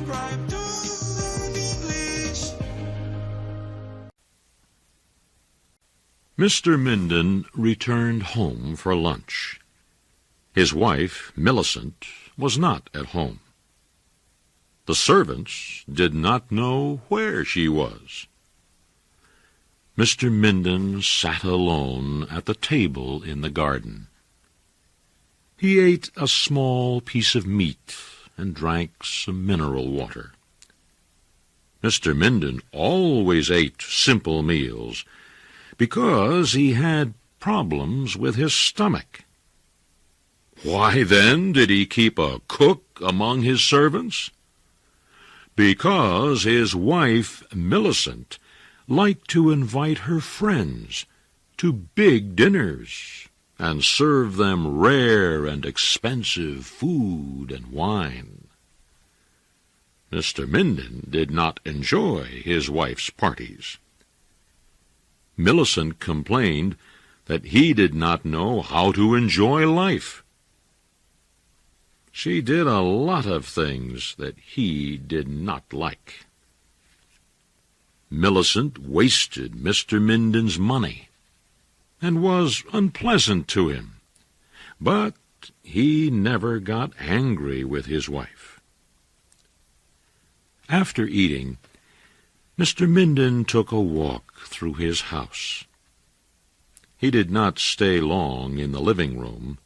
subscribe to Learn English. Mr. Minden returned home for lunch. His wife, Millicent, was not at home. The servants did not know where she was. Mr. Minden sat alone at the table in the garden. He ate a small piece of meat and drank some mineral water. Mr. Minden always ate simple meals because he had problems with his stomach. Why, then, did he keep a cook among his servants? Because his wife, Millicent, liked to invite her friends to big dinners and serve them rare and expensive food and wine. Mr. Minden did not enjoy his wife's parties. Millicent complained that he did not know how to enjoy life. She did a lot of things that he did not like. Millicent wasted Mr. Minden's money and was unpleasant to him, but he never got angry with his wife. After eating, Mr. Minden took a walk through his house. He did not stay long in the living room.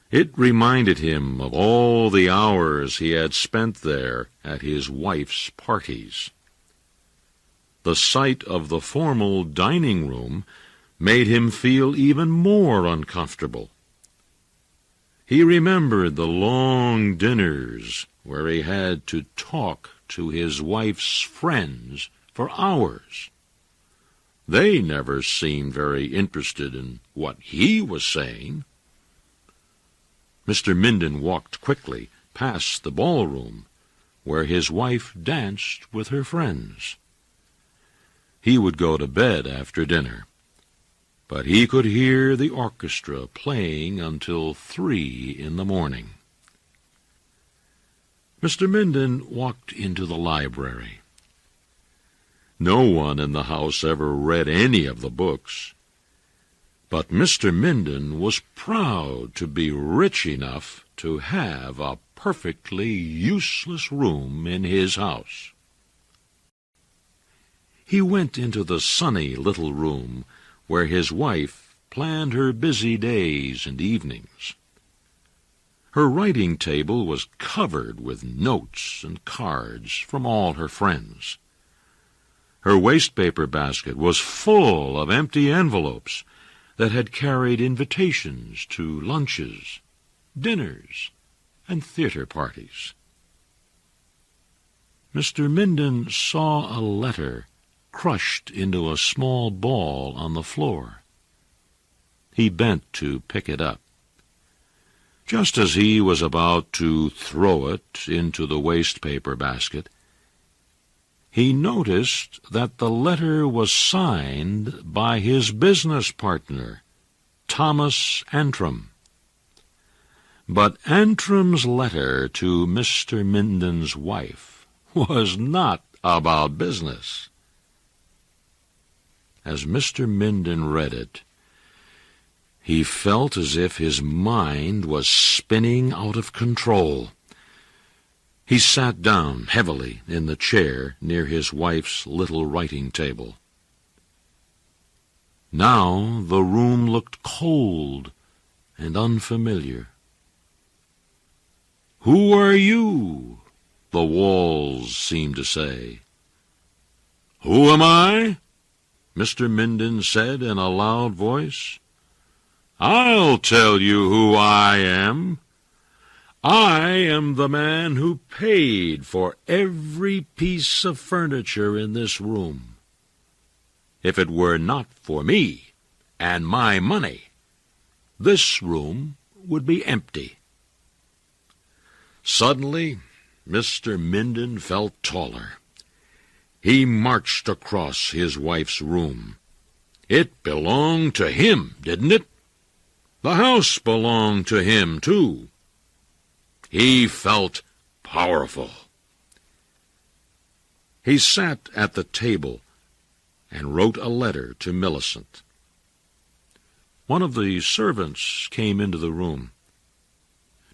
It reminded him of all the hours he had spent there at his wife's parties. The sight of the formal dining room made him feel even more uncomfortable. He remembered the long dinners where he had to talk to his wife's friends for hours. They never seemed very interested in what he was saying. Mr. Minden walked quickly past the ballroom where his wife danced with her friends. He would go to bed after dinner, but he could hear the orchestra playing until 3 in the morning. Mr. Minden walked into the library. No one in the house ever read any of the books, but Mr. Minden was proud to be rich enough to have a perfectly useless room in his house. He went into the sunny little room where his wife planned her busy days and evenings. Her writing table was covered with notes and cards from all her friends. Her wastepaper basket was full of empty envelopes that had carried invitations to lunches, dinners, and theater parties. Mr. Minden saw a letter crushed into a small ball on the floor. He bent to pick it up. Just as he was about to throw it into the wastepaper basket, he noticed that the letter was signed by his business partner, Thomas Antrim. But Antrim's letter to Mr. Minden's wife was not about business. As Mr. Minden read it, he felt as if his mind was spinning out of control. He sat down heavily in the chair near his wife's little writing table. Now the room looked cold and unfamiliar. "Who are you?" the walls seemed to say. "Who am I?" Mr. Minden said in a loud voice. "I'll tell you who I am. I am the man who paid for every piece of furniture in this room. If it were not for me and my money, this room would be empty." Suddenly, Mr. Minden felt taller. He marched across his wife's room. It belonged to him, didn't it? The house belonged to him, too. He felt powerful. He sat at the table and wrote a letter to Millicent. One of the servants came into the room.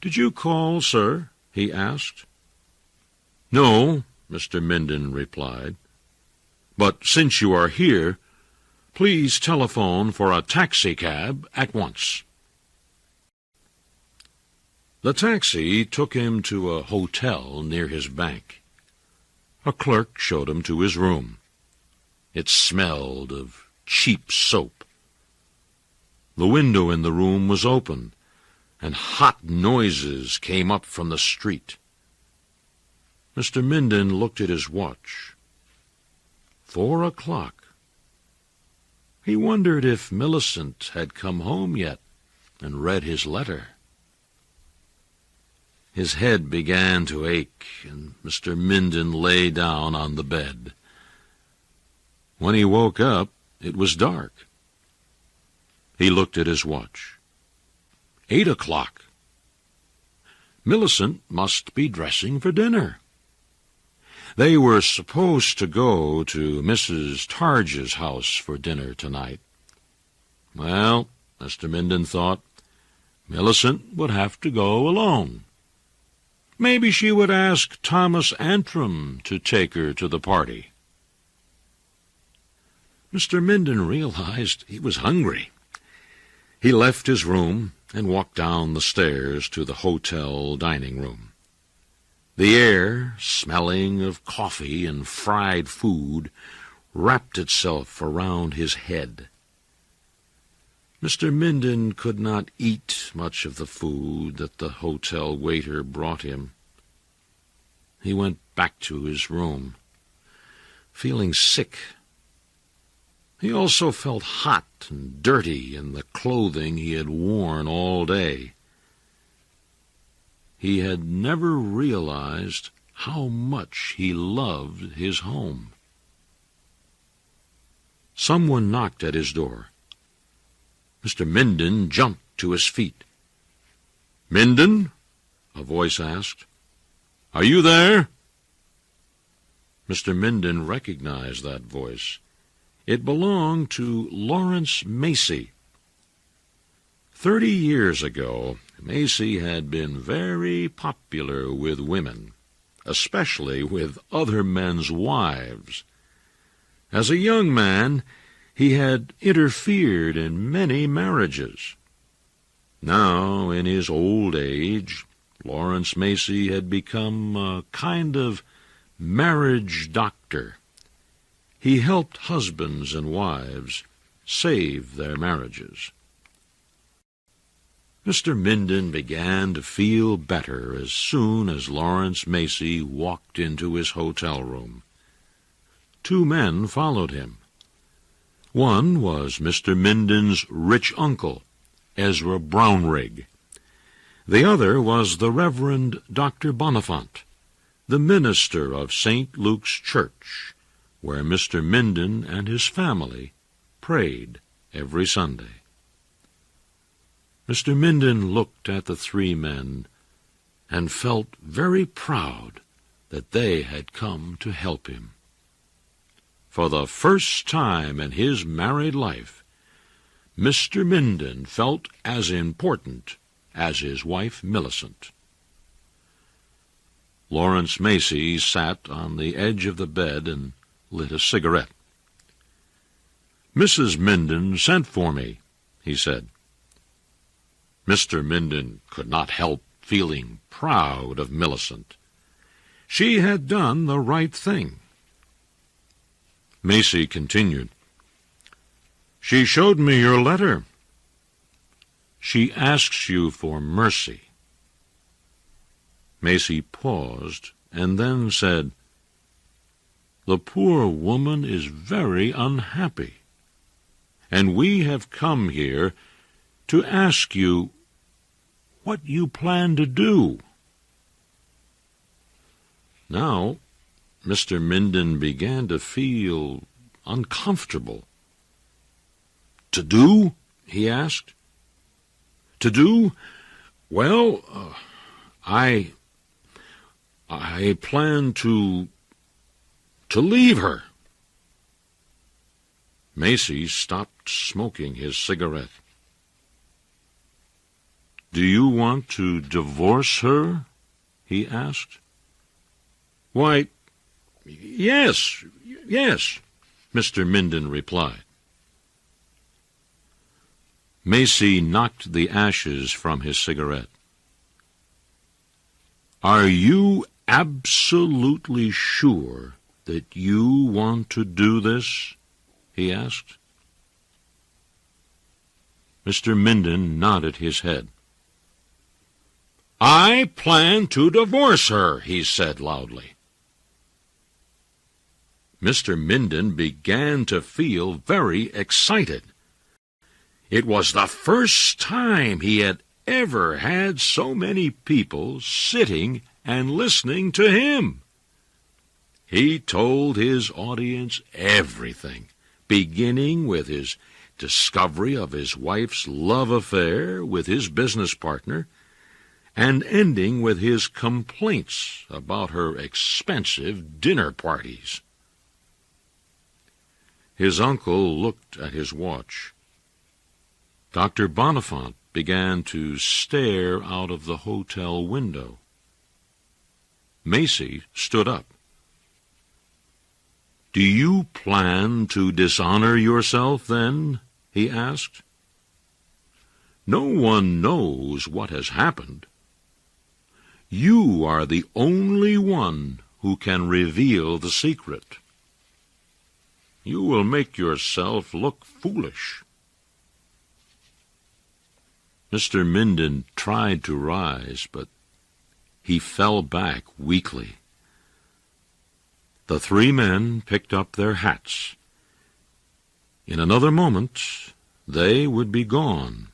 "Did you call, sir?" he asked. "No," Mr. Minden replied. "But since you are here, please telephone for a taxicab at once." The taxi took him to a hotel near his bank. A clerk showed him to his room. It smelled of cheap soap. The window in the room was open, and hot noises came up from the street. Mr. Minden looked at his watch. 4 o'clock. He wondered if Millicent had come home yet and read his letter. His head began to ache, and Mr. Minden lay down on the bed. When he woke up, it was dark. He looked at his watch. 8 o'clock. Millicent must be dressing for dinner. They were supposed to go to Mrs. Targe's house for dinner tonight. Well, Mr. Minden thought, Millicent would have to go alone. Maybe she would ask Thomas Antrim to take her to the party. Mr. Minden realized he was hungry. He left his room and walked down the stairs to the hotel dining room. The air, smelling of coffee and fried food, wrapped itself around his head. Mr. Minden could not eat much of the food that the hotel waiter brought him. He went back to his room, feeling sick. He also felt hot and dirty in the clothing he had worn all day. He had never realized how much he loved his home. Someone knocked at his door. Mr. Minden jumped to his feet. "Minden?" a voice asked. "Are you there?" Mr. Minden recognized that voice. It belonged to Lawrence Macy. 30 years ago, Macy had been very popular with women, especially with other men's wives. As a young man, he had interfered in many marriages. Now, in his old age, Lawrence Macy had become a kind of marriage doctor. He helped husbands and wives save their marriages. Mr. Minden began to feel better as soon as Lawrence Macy walked into his hotel room. 2 men followed him. One was Mr. Minden's rich uncle, Ezra Brownrigg. The other was the Reverend Dr. Bonifant, the minister of St. Luke's Church, where Mr. Minden and his family prayed every Sunday. Mr. Minden looked at the 3 men and felt very proud that they had come to help him. For the first time in his married life, Mr. Minden felt as important as his wife Millicent. Lawrence Macy sat on the edge of the bed and lit a cigarette. "Mrs. Minden sent for me," he said. Mr. Minden could not help feeling proud of Millicent. She had done the right thing. Macy continued, "She showed me your letter. She asks you for mercy." Macy paused and then said, "The poor woman is very unhappy, and we have come here to ask you what you plan to do." Now, Mr. Minden began to feel uncomfortable. "To do?" he asked. "To do? Well, I plan to to leave her. Macy stopped smoking his cigarette. "Do you want to divorce her?" he asked. "Why, yes, Mr. Minden replied. Macy knocked the ashes from his cigarette. "Are you absolutely sure that you want to do this?" he asked. Mr. Minden nodded his head. "I plan to divorce her," he said loudly. Mr. Minden began to feel very excited. It was the first time he had ever had so many people sitting and listening to him. He told his audience everything, beginning with his discovery of his wife's love affair with his business partner, and ending with his complaints about her expensive dinner parties. His uncle looked at his watch. Dr. Bonifant began to stare out of the hotel window. Macy stood up. "Do you plan to dishonor yourself, then?" he asked. "No one knows what has happened. You are the only one who can reveal the secret. You will make yourself look foolish." Mr. Minden tried to rise, but he fell back weakly. The three men picked up their hats. In another moment, they would be gone.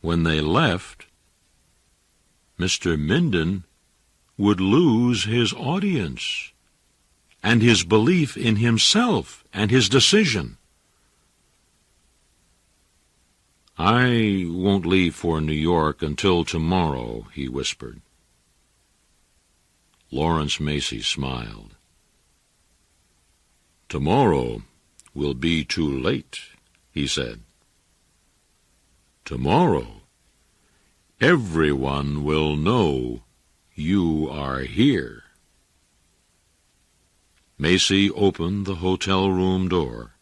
When they left, Mr. Minden would lose his audience and his belief in himself and his decision. "I won't leave for New York until tomorrow," he whispered. Lawrence Macy smiled. "Tomorrow will be too late," he said. "Tomorrow, everyone will know you are here." Macy opened the hotel room door.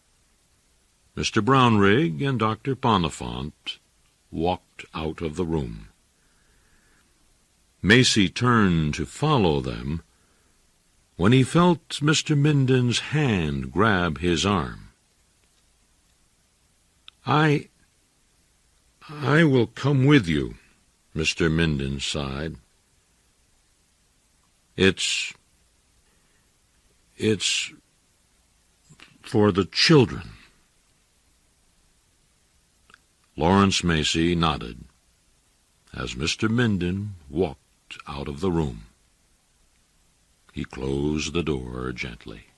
Mr. Brownrigg and Dr. Bonifant walked out of the room. Macy turned to follow them when he felt Mr. Minden's hand grab his arm. I will come with you," Mr. Minden sighed. It's for the children." Lawrence Macy nodded as Mr. Minden walked out of the room. He closed the door gently.